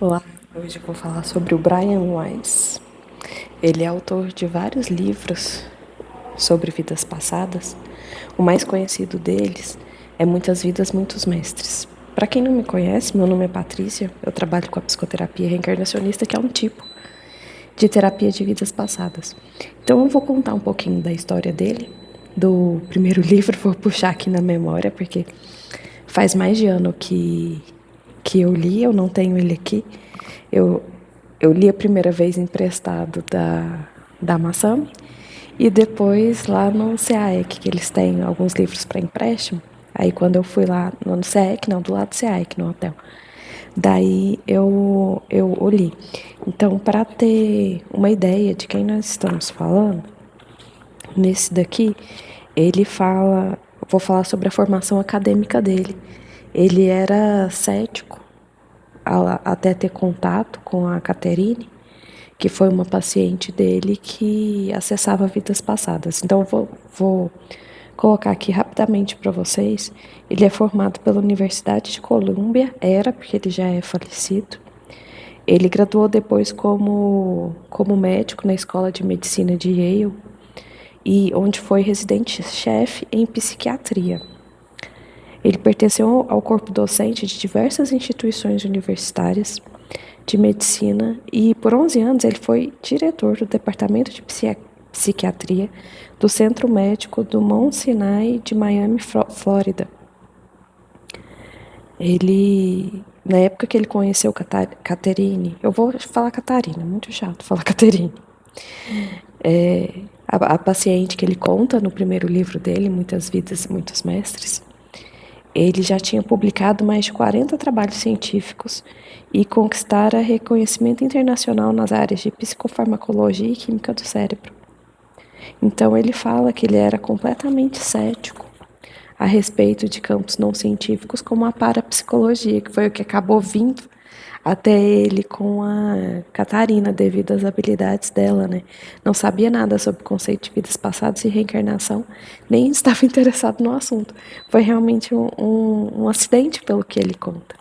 Olá, hoje eu vou falar sobre o Brian Weiss. Ele é autor de vários livros sobre vidas passadas. O mais conhecido deles é Muitas Vidas, Muitos Mestres. Para quem não me conhece, meu nome é Patrícia, eu trabalho com a psicoterapia reencarnacionista, que é um tipo de terapia de vidas passadas. Então eu vou contar um pouquinho da história dele, do primeiro livro, vou puxar aqui na memória, porque faz mais de ano que eu li, eu não tenho ele aqui. Eu, eu li a primeira vez emprestado da Massami e depois lá no CAEC, que eles têm alguns livros para empréstimo. Aí quando eu fui lá no CAEC, não, do lado do CAEC, no hotel. Daí eu li. Então, para ter uma ideia de quem nós estamos falando, nesse daqui, ele fala, vou falar sobre a formação acadêmica dele. Ele era cético até ter contato com a Caterine, que foi uma paciente dele que acessava vidas passadas. Então, vou colocar aqui rapidamente para vocês. Ele é formado pela Universidade de Colômbia, porque ele já é falecido. Ele graduou depois como médico na Escola de Medicina de Yale, e onde foi residente-chefe em psiquiatria. Ele pertenceu ao corpo docente de diversas instituições universitárias de medicina e por 11 anos ele foi diretor do departamento de psiquiatria do Centro Médico do Mount Sinai de Miami, Flórida. Ele, na época que ele conheceu Caterine, eu vou falar Catarina, muito chato falar Caterine. A paciente que ele conta no primeiro livro dele, Muitas Vidas, Muitos Mestres, ele já tinha publicado mais de 40 trabalhos científicos e conquistara reconhecimento internacional nas áreas de psicofarmacologia e química do cérebro. Então ele fala que ele era completamente cético a respeito de campos não científicos como a parapsicologia, que foi o que acabou vindo até ele com a Catarina, devido às habilidades dela, né? Não sabia nada sobre o conceito de vidas passadas e reencarnação, nem estava interessado no assunto. Foi realmente um acidente, pelo que ele conta.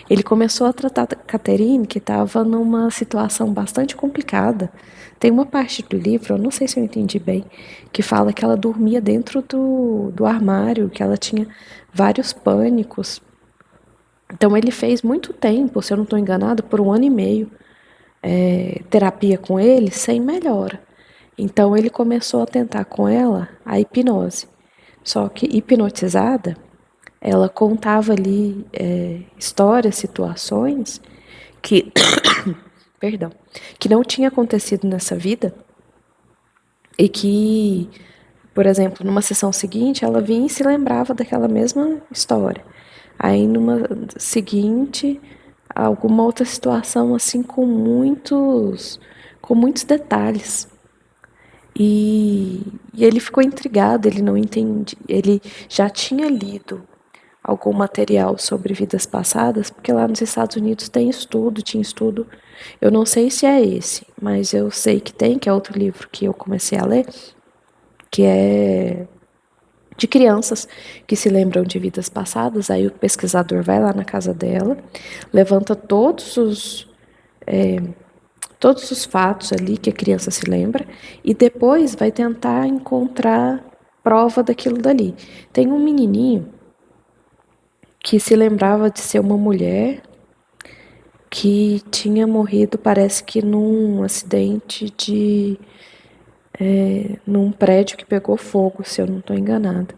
Ele começou a tratar a Caterine, que estava numa situação bastante complicada. Tem uma parte do livro, eu não sei se eu entendi bem, que fala que ela dormia dentro do armário, que ela tinha vários pânicos. Então ele fez muito tempo, se eu não estou enganado, por 1 ano e meio, terapia com ele sem melhora. Então ele começou a tentar com ela a hipnose. Só que hipnotizada, ela contava ali histórias, situações que, perdão, que não tinha acontecido nessa vida e que, por exemplo, numa sessão seguinte, ela vinha e se lembrava daquela mesma história. Aí numa seguinte, alguma outra situação assim com muitos detalhes. E ele ficou intrigado, ele não entende, ele já tinha lido algum material sobre vidas passadas, porque lá nos Estados Unidos tinha estudo, eu não sei se é esse, mas eu sei que tem, que é outro livro que eu comecei a ler, que é de crianças que se lembram de vidas passadas. Aí o pesquisador vai lá na casa dela, levanta todos os fatos ali que a criança se lembra e depois vai tentar encontrar prova daquilo dali. Tem um menininho que se lembrava de ser uma mulher que tinha morrido, parece que num acidente num prédio que pegou fogo, se eu não estou enganada.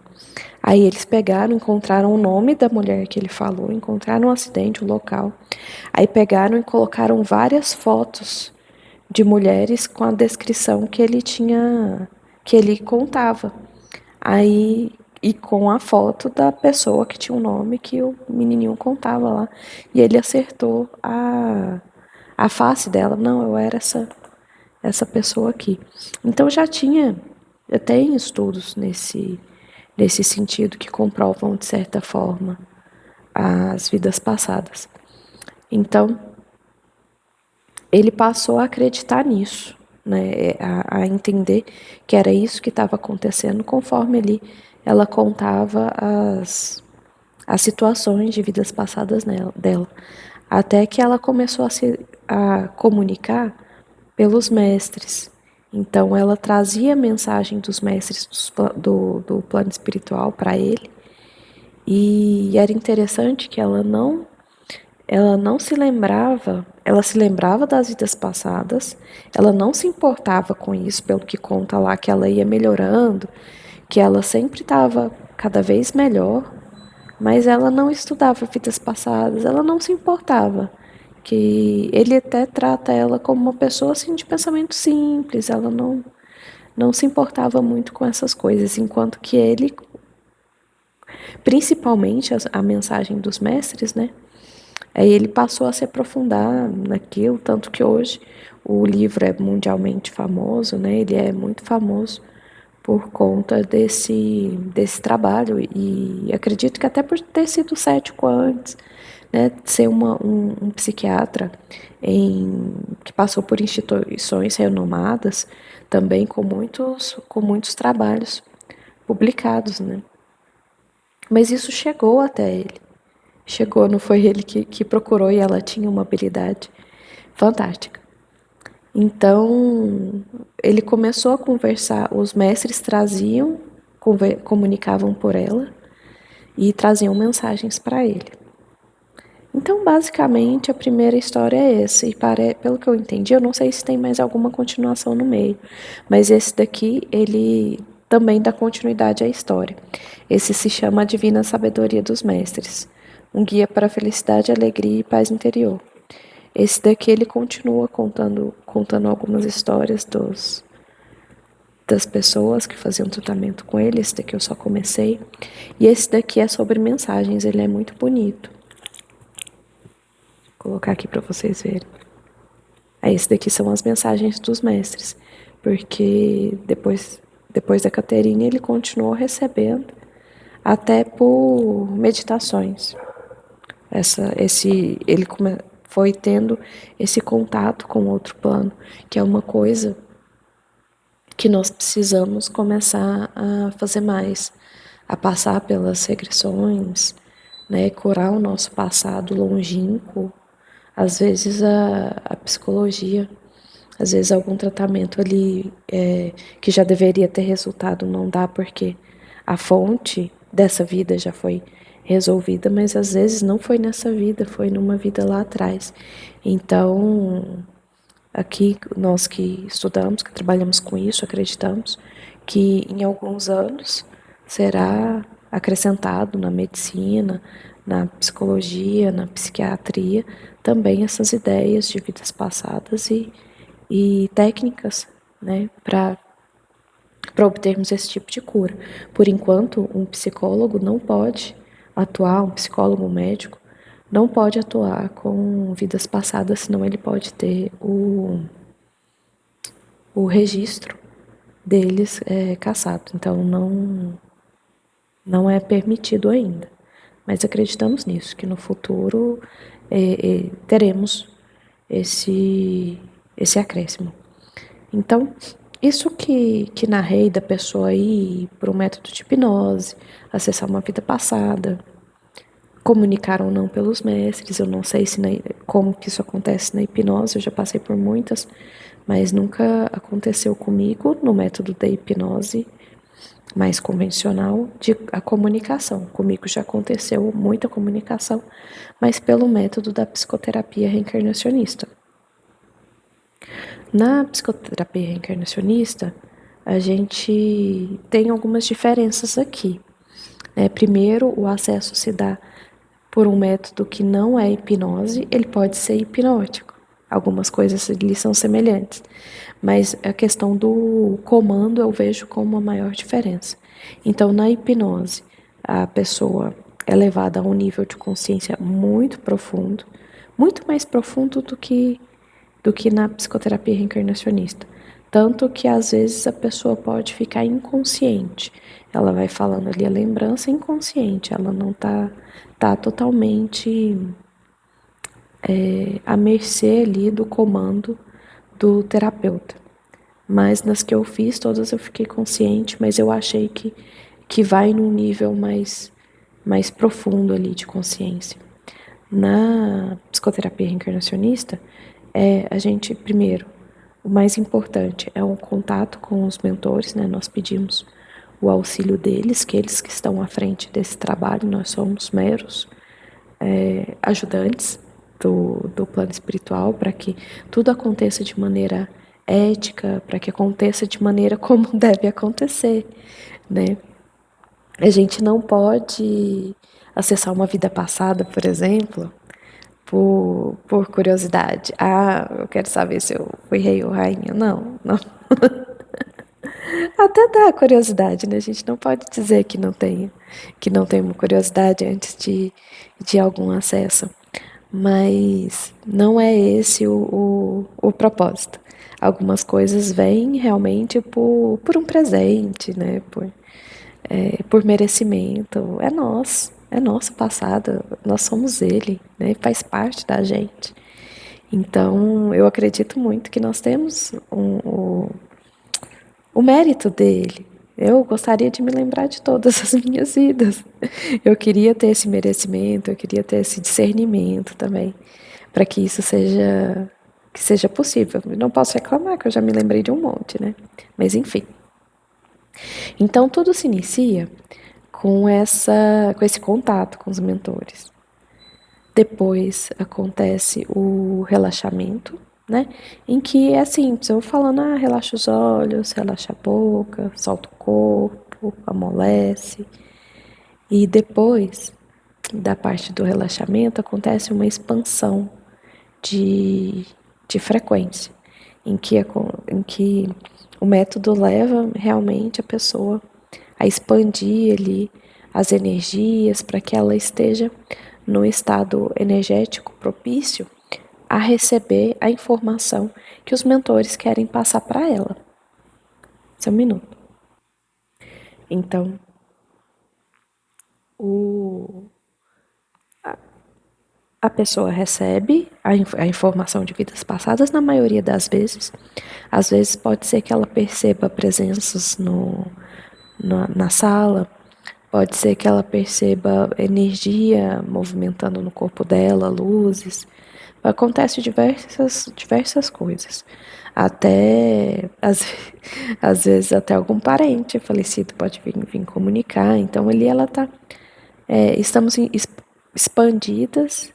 Aí eles pegaram, encontraram o nome da mulher que ele falou, encontraram o acidente, o local. Aí pegaram e colocaram várias fotos de mulheres com a descrição que ele tinha, que ele contava. Aí, e com a foto da pessoa que tinha um nome que o menininho contava lá. E ele acertou a face dela. Não, eu era essa pessoa aqui. Então eu tenho estudos nesse sentido que comprovam, de certa forma, as vidas passadas. Então, ele passou a acreditar nisso, né, a entender que era isso que estava acontecendo, conforme ela contava as situações de vidas passadas dela. até que ela começou a comunicar pelos mestres. Então, ela trazia a mensagem dos mestres do plano espiritual para ele, e era interessante que ela não se lembrava, ela se lembrava das vidas passadas, ela não se importava com isso, pelo que conta lá, que ela ia melhorando, que ela sempre estava cada vez melhor, mas ela não estudava vidas passadas, ela não se importava. Que ele até trata ela como uma pessoa assim de pensamento simples, ela não se importava muito com essas coisas, enquanto que ele, principalmente a mensagem dos mestres, né? Aí ele passou a se aprofundar naquilo, tanto que hoje o livro é mundialmente famoso, né? Ele é muito famoso por conta desse trabalho, e acredito que até por ter sido cético antes, né? Ser um psiquiatra que passou por instituições renomadas, também com muitos trabalhos publicados, né? Mas isso chegou até ele. Chegou, não foi ele que procurou, e ela tinha uma habilidade fantástica. Então, ele começou a conversar, os mestres comunicavam por ela e traziam mensagens para ele. Então, basicamente, a primeira história é essa, e pelo que eu entendi, eu não sei se tem mais alguma continuação no meio, mas esse daqui, ele também dá continuidade à história. Esse se chama A Divina Sabedoria dos Mestres, um guia para a felicidade, alegria e paz interior. Esse daqui ele continua contando algumas histórias das pessoas que faziam tratamento com ele. Esse daqui eu só comecei. E esse daqui é sobre mensagens, ele é muito bonito. Vou colocar aqui para vocês verem. Esse daqui são as mensagens dos mestres, porque depois da Caterina ele continuou recebendo até por meditações. Ele foi tendo esse contato com outro plano, que é uma coisa que nós precisamos começar a fazer mais, a passar pelas regressões, né, curar o nosso passado longínquo, às vezes a psicologia, às vezes algum tratamento ali que já deveria ter resultado não dá porque a fonte dessa vida já foi resolvida, mas às vezes não foi nessa vida, foi numa vida lá atrás. Então, aqui nós que estudamos, que trabalhamos com isso, acreditamos que em alguns anos será acrescentado na medicina, na psicologia, na psiquiatria, também essas ideias de vidas passadas e técnicas, né, para obtermos esse tipo de cura. Por enquanto, um psicólogo não pode atuar, um psicólogo, um médico, não pode atuar com vidas passadas, senão ele pode ter o registro deles cassado. Então, não é permitido ainda. Mas acreditamos nisso, que no futuro teremos esse acréscimo. Então, isso que narrei da pessoa ir para um método de hipnose, acessar uma vida passada, comunicar ou não pelos mestres, eu não sei como que isso acontece na hipnose, eu já passei por muitas, mas nunca aconteceu comigo no método da hipnose mais convencional a comunicação. Comigo já aconteceu muita comunicação, mas pelo método da psicoterapia reencarnacionista. Na psicoterapia reencarnacionista, a gente tem algumas diferenças aqui. Primeiro, o acesso se dá por um método que não é hipnose, ele pode ser hipnótico. Algumas coisas ali são semelhantes, mas a questão do comando eu vejo como a maior diferença. Então, na hipnose, a pessoa é levada a um nível de consciência muito profundo, muito mais profundo do que na psicoterapia reencarnacionista. Tanto que às vezes a pessoa pode ficar inconsciente. Ela vai falando ali a lembrança inconsciente, ela não tá totalmente à mercê ali do comando do terapeuta. Mas nas que eu fiz, todas eu fiquei consciente, mas eu achei que vai num nível mais profundo ali de consciência. Na psicoterapia reencarnacionista, a gente, primeiro, o mais importante é um contato com os mentores, né? Nós pedimos o auxílio deles, que eles que estão à frente desse trabalho, nós somos meros ajudantes do plano espiritual, para que tudo aconteça de maneira ética, para que aconteça de maneira como deve acontecer, né? A gente não pode acessar uma vida passada, por exemplo, por curiosidade. Ah, eu quero saber se eu fui rei ou rainha. Não, não. Até dá curiosidade, né? A gente não pode dizer que não tem uma curiosidade antes de algum acesso. Mas não é esse o propósito. Algumas coisas vêm realmente por um presente, né? Por merecimento. É nosso passado, nós somos ele, né? Faz parte da gente. Então, eu acredito muito que nós temos o mérito dele. Eu gostaria de me lembrar de todas as minhas vidas. Eu queria ter esse merecimento, eu queria ter esse discernimento também, para que seja possível. Eu não posso reclamar, que eu já me lembrei de um monte, né? Mas enfim. Então tudo se inicia com esse contato com os mentores. Depois acontece o relaxamento, né? Em que é simples, eu vou falando, relaxa os olhos, relaxa a boca, solta o corpo, amolece. E depois da parte do relaxamento acontece uma expansão de, de frequência, em que o método leva realmente a pessoa a expandir ali as energias para que ela esteja no estado energético propício a receber a informação que os mentores querem passar para ela. Esse é um minuto. Então, o, a pessoa recebe a informação de vidas passadas, na maioria das vezes. Às vezes pode ser que ela perceba presenças na sala, pode ser que ela perceba energia movimentando no corpo dela, luzes. Acontece diversas coisas. Até, às vezes, até algum parente falecido pode vir comunicar. Então, ali ela está. Estamos expandidas,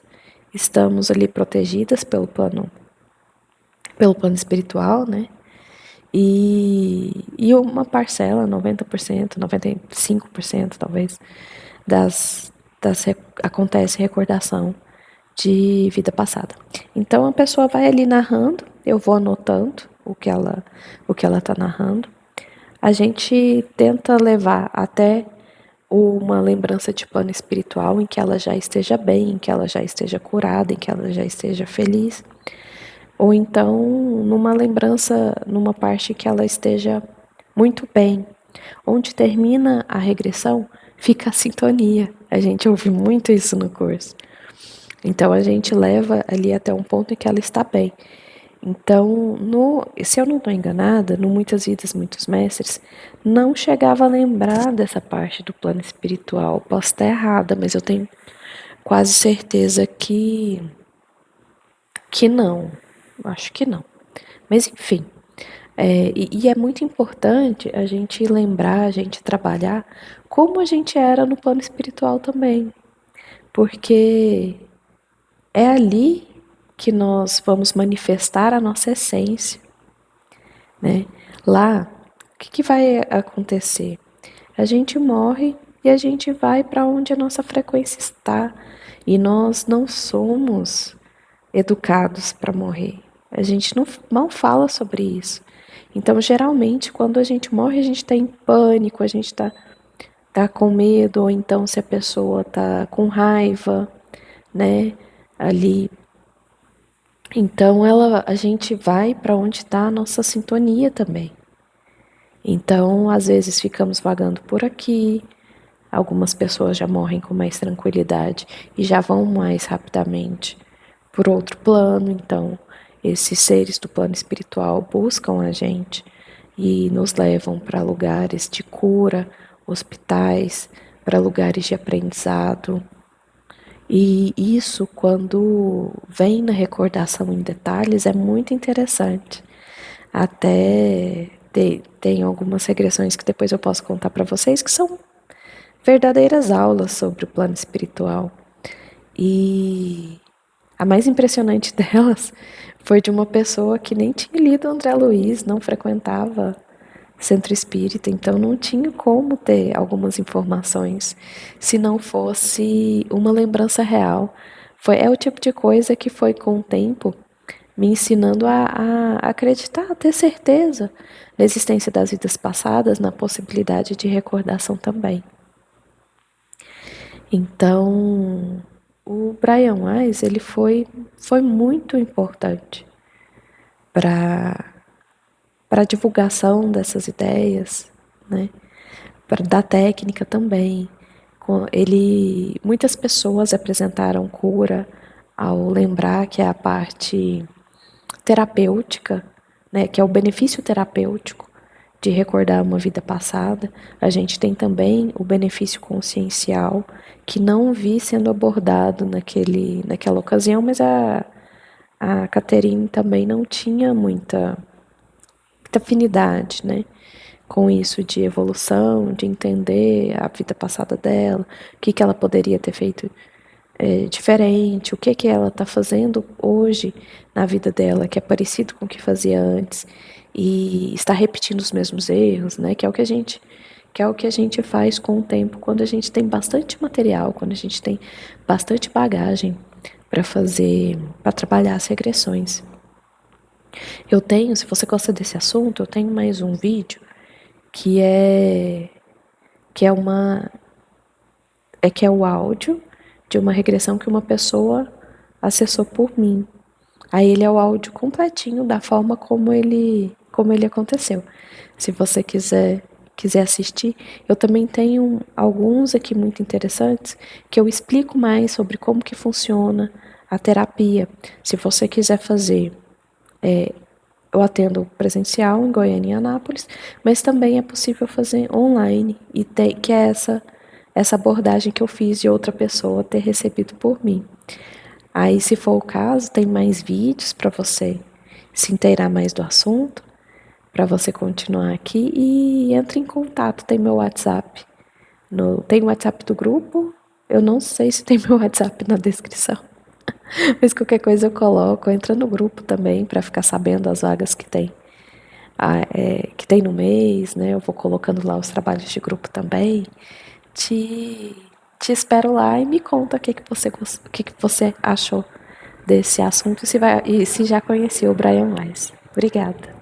estamos ali protegidas pelo plano espiritual, né? E uma parcela, 90%, 95% talvez, acontece recordação de vida passada. Então a pessoa vai ali narrando, eu vou anotando o que ela está narrando. A gente tenta levar até uma lembrança de plano espiritual em que ela já esteja bem, em que ela já esteja curada, em que ela já esteja feliz. Ou então numa lembrança, numa parte que ela esteja muito bem. Onde termina a regressão, fica a sintonia. A gente ouve muito isso no curso. Então a gente leva ali até um ponto em que ela está bem. Então, se eu não estou enganada, no Muitas Vidas, Muitos Mestres, não chegava a lembrar dessa parte do plano espiritual. Posso estar errada, mas eu tenho quase certeza que não. Acho que não. Mas enfim. E é muito importante a gente lembrar, a gente trabalhar como a gente era no plano espiritual também. Porque é ali que nós vamos manifestar a nossa essência, né? Lá, o que vai acontecer? A gente morre e a gente vai para onde a nossa frequência está. E nós não somos educados para morrer. A gente mal fala sobre isso. Então, geralmente, quando a gente morre, a gente está em pânico, a gente tá com medo, ou então se a pessoa tá com raiva, né, ali. Então, a gente vai para onde está a nossa sintonia também. Então, às vezes ficamos vagando por aqui, algumas pessoas já morrem com mais tranquilidade e já vão mais rapidamente por outro plano. Então, esses seres do plano espiritual buscam a gente e nos levam para lugares de cura, hospitais, para lugares de aprendizado. E isso, quando vem na recordação em detalhes, é muito interessante. Até tem algumas regressões que depois eu posso contar para vocês, que são verdadeiras aulas sobre o plano espiritual. E a mais impressionante delas foi de uma pessoa que nem tinha lido André Luiz, não frequentava centro espírita, então não tinha como ter algumas informações se não fosse uma lembrança real. É o tipo de coisa que foi com o tempo me ensinando a acreditar, a ter certeza na existência das vidas passadas, na possibilidade de recordação também. Então, o Brian Weiss, ele foi muito importante para a divulgação dessas ideias, né? Da técnica também. Muitas pessoas apresentaram cura ao lembrar que é a parte terapêutica, né, que é o benefício terapêutico de recordar uma vida passada. A gente tem também o benefício consciencial, que não vi sendo abordado naquela ocasião, mas a Catherine também não tinha muita afinidade, né? Com isso de evolução, de entender a vida passada dela, o que ela poderia ter feito diferente, o que ela está fazendo hoje na vida dela, que é parecido com o que fazia antes, e está repetindo os mesmos erros, né? Que é o que a gente faz com o tempo quando a gente tem bastante material, quando a gente tem bastante bagagem para trabalhar as regressões. Eu tenho, se você gosta desse assunto, eu tenho mais um vídeo que é que é uma que é o áudio de uma regressão que uma pessoa acessou por mim. Aí ele é o áudio completinho da forma como ele aconteceu. Se você quiser assistir, eu também tenho alguns aqui muito interessantes que eu explico mais sobre como que funciona a terapia. Se você quiser fazer, eu atendo presencial em Goiânia e Anápolis, mas também é possível fazer online, que é essa abordagem que eu fiz de outra pessoa ter recebido por mim. Aí, se for o caso, tem mais vídeos para você se inteirar mais do assunto, para você continuar aqui e entre em contato. Tem meu WhatsApp. Tem o WhatsApp do grupo. Eu não sei se tem meu WhatsApp na descrição. Mas qualquer coisa eu coloco. Entra no grupo também para ficar sabendo as vagas que tem. Que tem no mês, né? Eu vou colocando lá os trabalhos de grupo também. Te, te espero lá e me conta o que você achou desse assunto e se já conheceu o Brian Weiss. Obrigada.